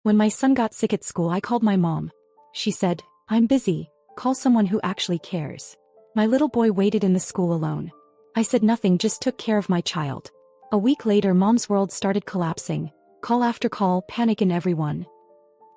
When my son got sick at school, I called my mom. She said, "I'm busy, call someone who actually cares." My little boy waited in the school alone. I said nothing, just took care of my child. A week later, mom's world started collapsing. Call after call, panic in everyone.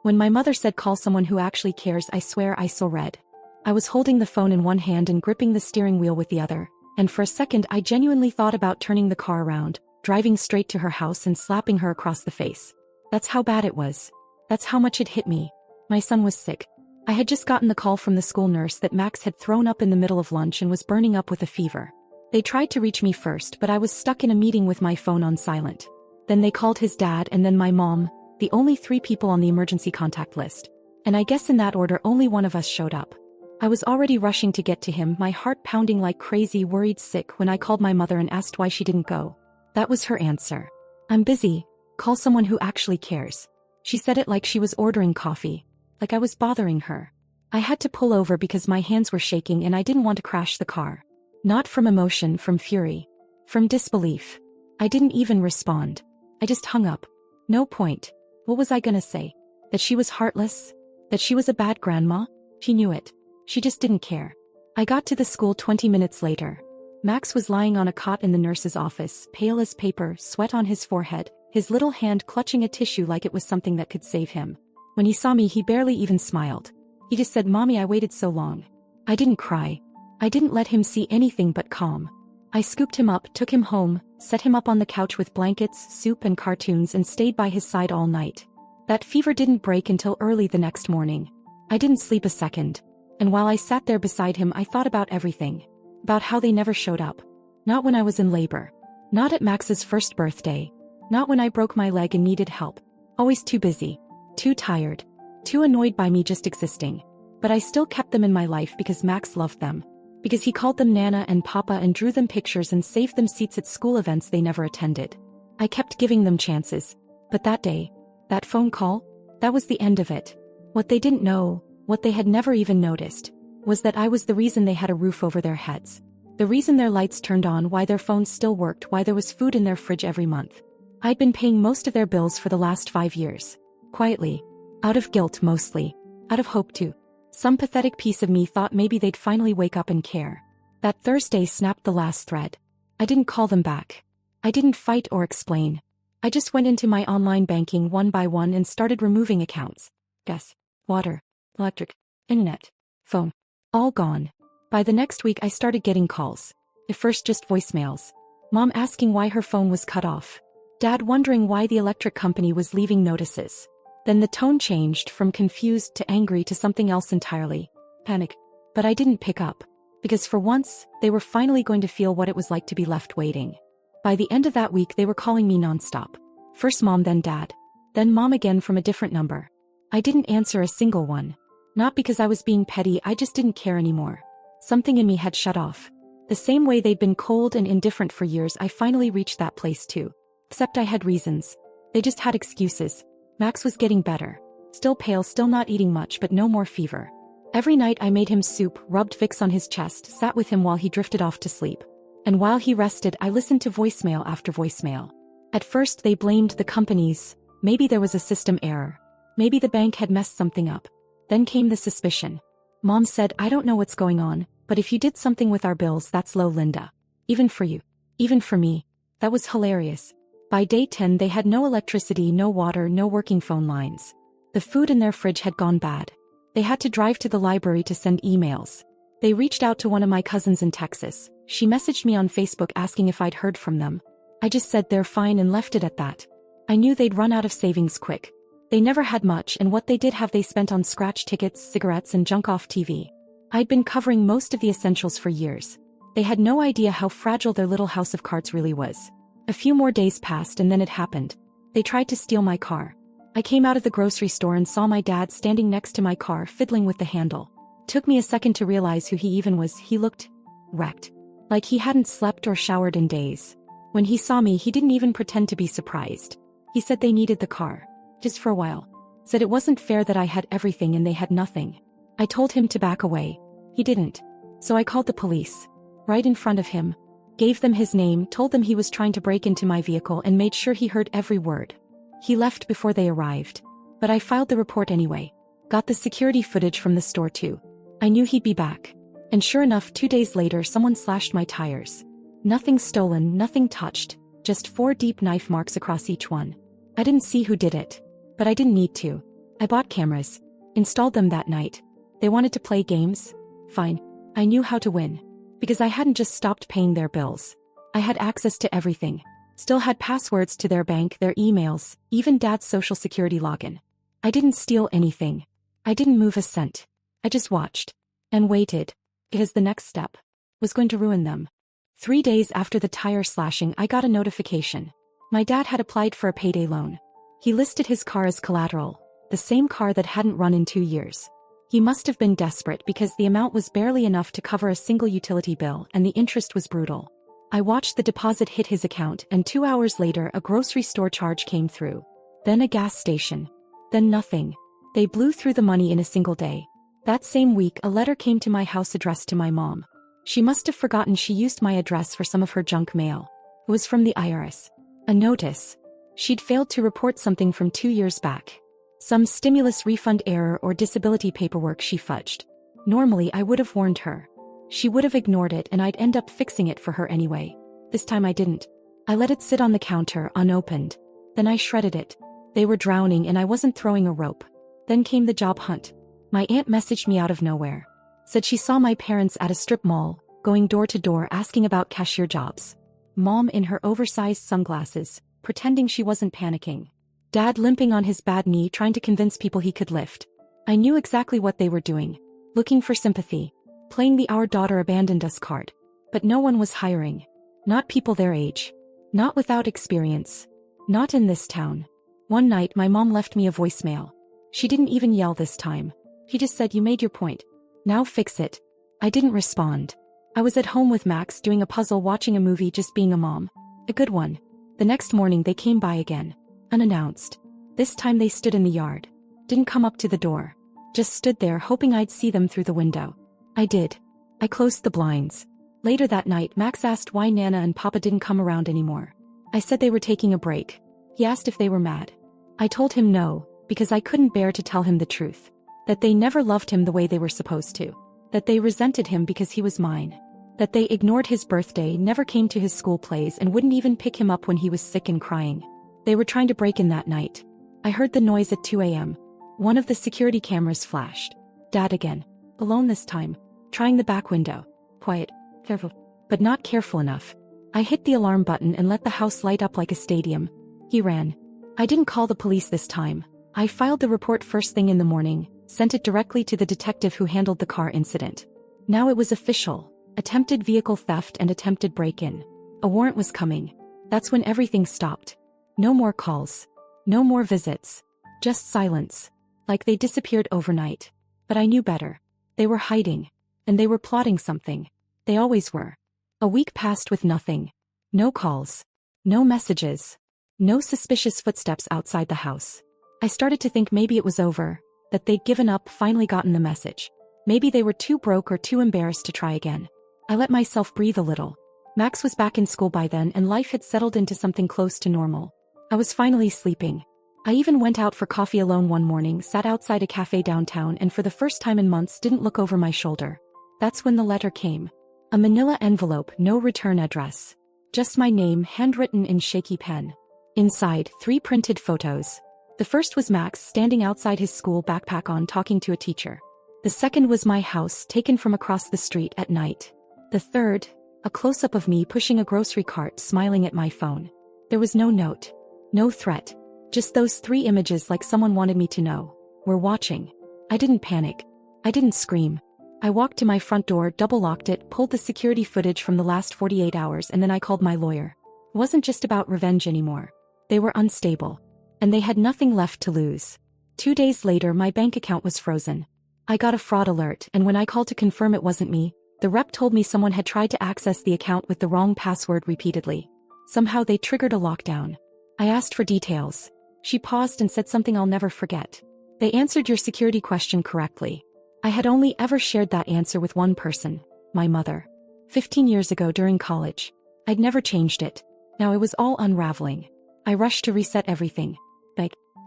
When my mother said call someone who actually cares, I swear I saw red. I was holding the phone in one hand and gripping the steering wheel with the other, and for a second I genuinely thought about turning the car around, driving straight to her house and slapping her across the face. That's how bad it was. That's how much it hit me. My son was sick. I had just gotten the call from the school nurse that Max had thrown up in the middle of lunch and was burning up with a fever. They tried to reach me first, but I was stuck in a meeting with my phone on silent. Then they called his dad and then my mom, the only 3 people on the emergency contact list. And I guess in that order only one of us showed up. I was already rushing to get to him, my heart pounding like crazy, worried sick, when I called my mother and asked why she didn't go. That was her answer. "I'm busy, call someone who actually cares." She said it like she was ordering coffee, like I was bothering her. I had to pull over because my hands were shaking and I didn't want to crash the car. Not from emotion, from fury. From disbelief. I didn't even respond. I just hung up. No point. What was I gonna say? That she was heartless? That she was a bad grandma? She knew it. She just didn't care. I got to the school 20 minutes later. Max was lying on a cot in the nurse's office, pale as paper, sweat on his forehead, his little hand clutching a tissue like it was something that could save him. When he saw me, he barely even smiled. He just said, "Mommy, I waited so long." I didn't cry. I didn't let him see anything but calm. I scooped him up, took him home, set him up on the couch with blankets, soup and cartoons, and stayed by his side all night. That fever didn't break until early the next morning. I didn't sleep a second. And while I sat there beside him, I thought about everything. About how they never showed up. Not when I was in labor. Not at Max's first birthday. Not when I broke my leg and needed help. Always too busy. Too tired. Too annoyed by me just existing. But I still kept them in my life because Max loved them. Because he called them Nana and Papa and drew them pictures and saved them seats at school events they never attended. I kept giving them chances. But that day, that phone call, that was the end of it. What they didn't know, what they had never even noticed, was that I was the reason they had a roof over their heads. The reason their lights turned on, why their phones still worked, why there was food in their fridge every month. I'd been paying most of their bills for the last 5 years. Quietly. Out of guilt mostly. Out of hope too. Some pathetic piece of me thought maybe they'd finally wake up and care. That Thursday snapped the last thread. I didn't call them back. I didn't fight or explain. I just went into my online banking one by one and started removing accounts. Gas, water, electric, internet, phone. All gone. By the next week I started getting calls. At first just voicemails. Mom asking why her phone was cut off. Dad wondering why the electric company was leaving notices. Then the tone changed from confused to angry to something else entirely. Panic. But I didn't pick up. Because for once, they were finally going to feel what it was like to be left waiting. By the end of that week they were calling me nonstop. First Mom, then Dad. Then Mom again from a different number. I didn't answer a single one. Not because I was being petty, I just didn't care anymore. Something in me had shut off. The same way they'd been cold and indifferent for years, I finally reached that place too. Except I had reasons. They just had excuses. Max was getting better. Still pale, still not eating much, but no more fever. Every night I made him soup, rubbed Vicks on his chest, sat with him while he drifted off to sleep. And while he rested, I listened to voicemail after voicemail. At first they blamed the companies. Maybe there was a system error. Maybe the bank had messed something up. Then came the suspicion. Mom said, "I don't know what's going on, but if you did something with our bills, that's low, Linda. Even for you. Even for me." That was hilarious. By day 10 they had no electricity, no water, no working phone lines. The food in their fridge had gone bad. They had to drive to the library to send emails. They reached out to one of my cousins in Texas. She messaged me on Facebook asking if I'd heard from them. I just said they're fine and left it at that. I knew they'd run out of savings quick. They never had much, and what they did have they spent on scratch tickets, cigarettes, and junk off TV. I'd been covering most of the essentials for years. They had no idea how fragile their little house of cards really was. A few more days passed and then it happened. They tried to steal my car. I came out of the grocery store and saw my dad standing next to my car fiddling with the handle. Took me a second to realize who he even was. He looked wrecked. Like he hadn't slept or showered in days. When he saw me, he didn't even pretend to be surprised. He said they needed the car. Just for a while. Said it wasn't fair that I had everything and they had nothing. I told him to back away. He didn't. So I called the police. Right in front of him. Gave them his name, told them he was trying to break into my vehicle, and made sure he heard every word. He left before they arrived. But I filed the report anyway. Got the security footage from the store too. I knew he'd be back. And sure enough, 2 days later someone slashed my tires. Nothing stolen, nothing touched, just 4 deep knife marks across each one. I didn't see who did it. But I didn't need to. I bought cameras. Installed them that night. They wanted to play games? Fine. I knew how to win. Because I hadn't just stopped paying their bills. I had access to everything. Still had passwords to their bank, their emails, even Dad's social security login. I didn't steal anything. I didn't move a cent. I just watched. And waited. Because the next step was going to ruin them. 3 days after the tire slashing, I got a notification. My dad had applied for a payday loan. He listed his car as collateral, the same car that hadn't run in 2 years. He must have been desperate because the amount was barely enough to cover a single utility bill and the interest was brutal. I watched the deposit hit his account and 2 hours later a grocery store charge came through. Then a gas station. Then nothing. They blew through the money in a single day. That same week a letter came to my house addressed to my mom. She must have forgotten she used my address for some of her junk mail. It was from the IRS. A notice. She'd failed to report something from 2 years back. Some stimulus refund error or disability paperwork she fudged. Normally I would have warned her. She would have ignored it and I'd end up fixing it for her anyway. This time I didn't. I let it sit on the counter, unopened. Then I shredded it. They were drowning and I wasn't throwing a rope. Then came the job hunt. My aunt messaged me out of nowhere. Said she saw my parents at a strip mall, going door to door asking about cashier jobs. Mom in her oversized sunglasses, pretending she wasn't panicking. Dad limping on his bad knee trying to convince people he could lift. I knew exactly what they were doing. Looking for sympathy. Playing the "our daughter abandoned us" card. But no one was hiring. Not people their age. Not without experience. Not in this town. One night my mom left me a voicemail. She didn't even yell this time. She just said, "You made your point. Now fix it." I didn't respond. I was at home with Max doing a puzzle, watching a movie, just being a mom. A good one. The next morning they came by again. Unannounced. This time they stood in the yard. Didn't come up to the door. Just stood there hoping I'd see them through the window. I did. I closed the blinds. Later that night Max asked why Nana and Papa didn't come around anymore. I said they were taking a break. He asked if they were mad. I told him no, because I couldn't bear to tell him the truth. That they never loved him the way they were supposed to. That they resented him because he was mine. That they ignored his birthday, never came to his school plays, and wouldn't even pick him up when he was sick and crying. They were trying to break in that night. I heard the noise at 2 a.m. One of the security cameras flashed. Dad again. Alone this time. Trying the back window. Quiet. Careful. But not careful enough. I hit the alarm button and let the house light up like a stadium. He ran. I didn't call the police this time. I filed the report first thing in the morning, sent it directly to the detective who handled the car incident. Now it was official. Attempted vehicle theft and attempted break-in. A warrant was coming. That's when everything stopped. No more calls. No more visits. Just silence. Like they disappeared overnight. But I knew better. They were hiding. And they were plotting something. They always were. A week passed with nothing. No calls. No messages. No suspicious footsteps outside the house. I started to think maybe it was over. That they'd given up, finally gotten the message. Maybe they were too broke or too embarrassed to try again. I let myself breathe a little. Max was back in school by then and life had settled into something close to normal. I was finally sleeping. I even went out for coffee alone one morning, sat outside a cafe downtown, and for the first time in months didn't look over my shoulder. That's when the letter came. A manila envelope, no return address. Just my name, handwritten in shaky pen. Inside, 3 printed photos. The first was Max standing outside his school, backpack on, talking to a teacher. The second was my house, taken from across the street at night. The third, a close-up of me pushing a grocery cart, smiling at my phone. There was no note. No threat. Just those 3 images, like someone wanted me to know. We're watching. I didn't panic. I didn't scream. I walked to my front door, double-locked it, pulled the security footage from the last 48 hours, and then I called my lawyer. It wasn't just about revenge anymore. They were unstable. And they had nothing left to lose. 2 days later my bank account was frozen. I got a fraud alert, and when I called to confirm it wasn't me, the rep told me someone had tried to access the account with the wrong password repeatedly. Somehow they triggered a lockdown. I asked for details. She paused and said something I'll never forget. They answered your security question correctly. I had only ever shared that answer with one person, my mother. 15 years ago during college. I'd never changed it. Now it was all unraveling. I rushed to reset everything.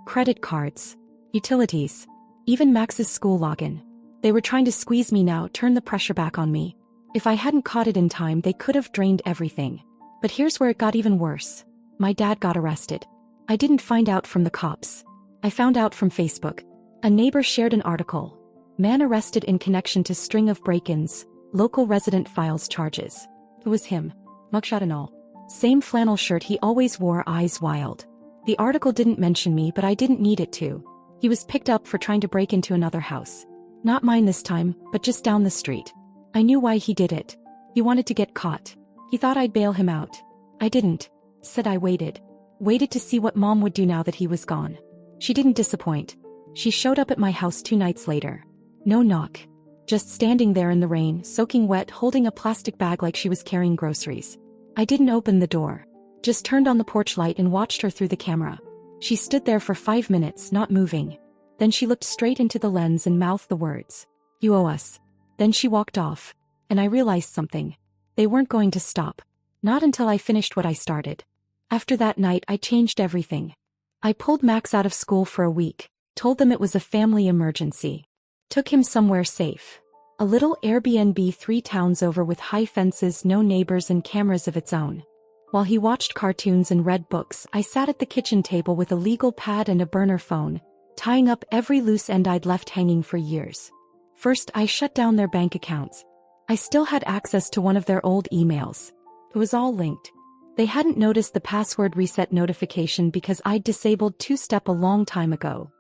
Credit cards. Utilities. Even Max's school login. They were trying to squeeze me now, turn the pressure back on me. If I hadn't caught it in time, they could have drained everything. But here's where it got even worse. My dad got arrested. I didn't find out from the cops. I found out from Facebook. A neighbor shared an article. Man arrested in connection to string of break-ins, local resident files charges. It was him. Mugshot and all. Same flannel shirt he always wore, eyes wild. The article didn't mention me, but I didn't need it to. He was picked up for trying to break into another house. Not mine this time, but just down the street. I knew why he did it. He wanted to get caught. He thought I'd bail him out. I didn't. Said I waited. Waited to see what Mom would do now that he was gone. She didn't disappoint. She showed up at my house 2 nights later. No knock. Just standing there in the rain, soaking wet, holding a plastic bag like she was carrying groceries. I didn't open the door. Just turned on the porch light and watched her through the camera. She stood there for 5 minutes, not moving. Then she looked straight into the lens and mouthed the words, "You owe us." Then she walked off. And I realized something. They weren't going to stop. Not until I finished what I started. After that night, I changed everything. I pulled Max out of school for a week, told them it was a family emergency. Took him somewhere safe. A little Airbnb 3 towns over with high fences, no neighbors and cameras of its own. While he watched cartoons and read books, I sat at the kitchen table with a legal pad and a burner phone, tying up every loose end I'd left hanging for years. First, I shut down their bank accounts. I still had access to one of their old emails. It was all linked. They hadn't noticed the password reset notification because I'd disabled 2-step a long time ago.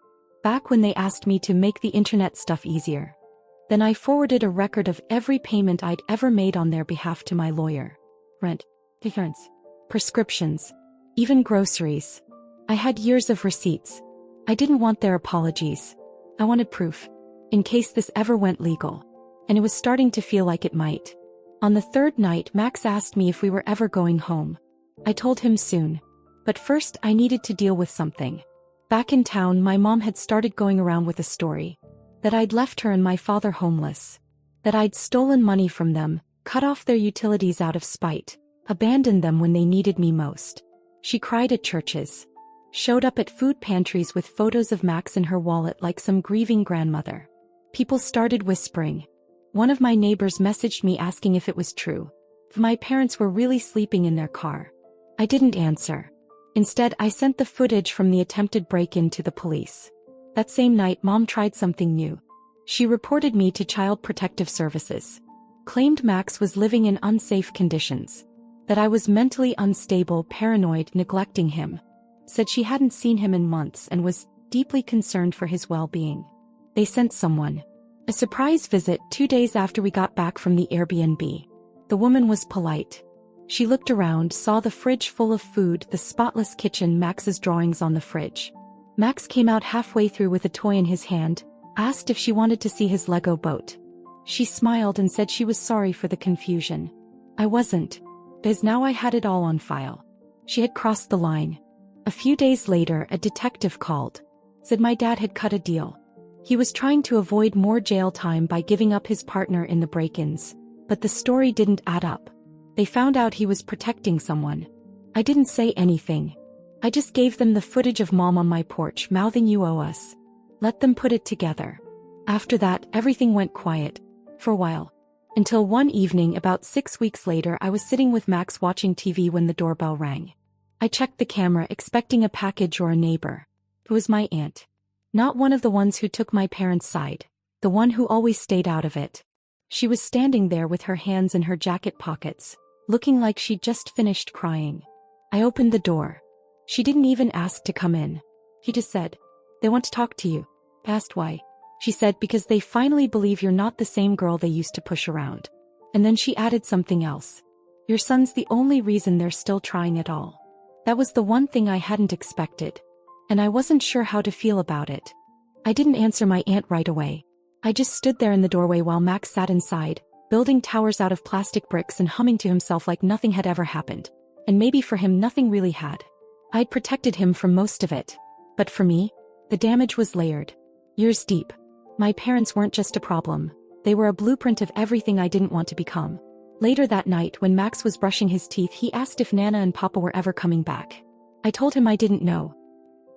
Back when they asked me to make the internet stuff easier. Then I forwarded a record of every payment I'd ever made on their behalf to my lawyer. Rent, insurance, prescriptions, even groceries. I had years of receipts. I didn't want their apologies. I wanted proof. In case this ever went legal. And it was starting to feel like it might. On the 3rd night, Max asked me if we were ever going home. I told him soon. But first, I needed to deal with something. Back in town, my mom had started going around with a story. That I'd left her and my father homeless. That I'd stolen money from them, cut off their utilities out of spite, abandoned them when they needed me most. She cried at churches. Showed up at food pantries with photos of Max in her wallet like some grieving grandmother. People started whispering. One of my neighbors messaged me asking if it was true. If my parents were really sleeping in their car. I didn't answer. Instead, I sent the footage from the attempted break-in to the police. That same night, Mom tried something new. She reported me to Child Protective Services. Claimed Max was living in unsafe conditions. That I was mentally unstable, paranoid, neglecting him. Said she hadn't seen him in months and was deeply concerned for his well-being. They sent someone. A surprise visit 2 days after we got back from the Airbnb. The woman was polite. She looked around, saw the fridge full of food, the spotless kitchen, Max's drawings on the fridge. Max came out halfway through with a toy in his hand, asked if she wanted to see his Lego boat. She smiled and said she was sorry for the confusion. I wasn't. Because now I had it all on file. She had crossed the line. A few days later, a detective called. Said my dad had cut a deal. He was trying to avoid more jail time by giving up his partner in the break-ins. But the story didn't add up. They found out he was protecting someone. I didn't say anything. I just gave them the footage of Mom on my porch mouthing "You owe us." Let them put it together. After that, everything went quiet. For a while. Until one evening about 6 weeks later, I was sitting with Max watching TV when the doorbell rang. I checked the camera expecting a package or a neighbor. It was my aunt. Not one of the ones who took my parents' side. The one who always stayed out of it. She was standing there with her hands in her jacket pockets, looking like she'd just finished crying. I opened the door. She didn't even ask to come in. She just said, "They want to talk to you." Asked why. She said, "Because they finally believe you're not the same girl they used to push around." And then she added something else. "Your son's the only reason they're still trying at all." That was the one thing I hadn't expected. And I wasn't sure how to feel about it. I didn't answer my aunt right away. I just stood there in the doorway while Max sat inside, building towers out of plastic bricks and humming to himself like nothing had ever happened. And maybe for him nothing really had. I'd protected him from most of it. But for me, the damage was layered. Years deep. My parents weren't just a problem. They were a blueprint of everything I didn't want to become. Later that night, when Max was brushing his teeth, he asked if Nana and Papa were ever coming back. I told him I didn't know.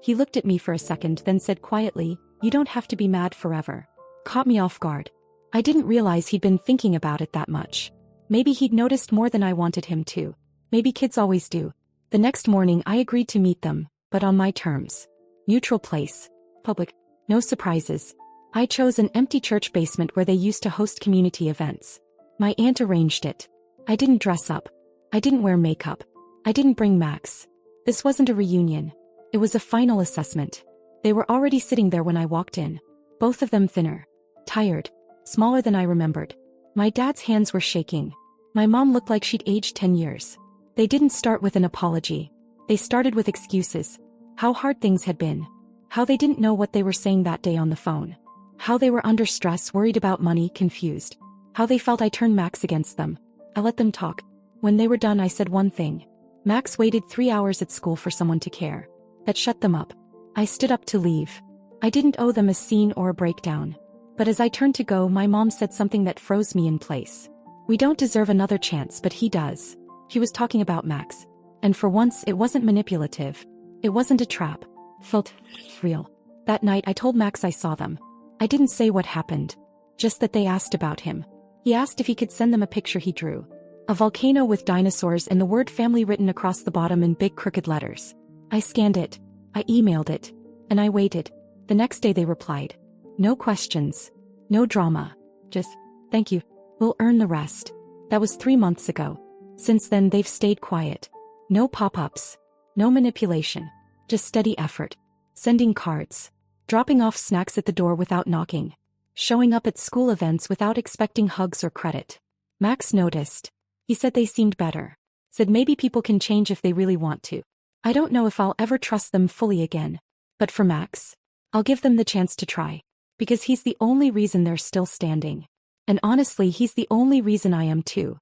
He looked at me for a second, then said quietly, You don't have to be mad forever. Caught me off guard. I didn't realize he'd been thinking about it that much. Maybe he'd noticed more than I wanted him to. Maybe kids always do. The next morning I agreed to meet them, but on my terms. Neutral place. Public. No surprises. I chose an empty church basement where they used to host community events. My aunt arranged it. I didn't dress up. I didn't wear makeup. I didn't bring Max. This wasn't a reunion. It was a final assessment. They were already sitting there when I walked in. Both of them thinner. Tired. Smaller than I remembered. My dad's hands were shaking. My mom looked like she'd aged 10 years. They didn't start with an apology. They started with excuses. How hard things had been. How they didn't know what they were saying that day on the phone. How they were under stress, worried about money, confused. How they felt I turned Max against them. I let them talk. When they were done, I said one thing. Max waited 3 hours at school for someone to care. That shut them up. I stood up to leave. I didn't owe them a scene or a breakdown. But as I turned to go, my mom said something that froze me in place. We don't deserve another chance, but he does. He was talking about Max. And for once, it wasn't manipulative. It wasn't a trap. Felt real. That night, I told Max I saw them. I didn't say what happened. Just that they asked about him. He asked if he could send them a picture he drew. A volcano with dinosaurs and the word family written across the bottom in big crooked letters. I scanned it. I emailed it. And I waited. The next day they replied. No questions. No drama. Just, thank you. We'll earn the rest. That was 3 months ago. Since then they've stayed quiet. No pop-ups. No manipulation. Just steady effort. Sending cards. Dropping off snacks at the door without knocking. Showing up at school events without expecting hugs or credit. Max noticed. He said they seemed better. Said maybe people can change if they really want to. I don't know if I'll ever trust them fully again. But for Max, I'll give them the chance to try. Because he's the only reason they're still standing. And honestly, he's the only reason I am too.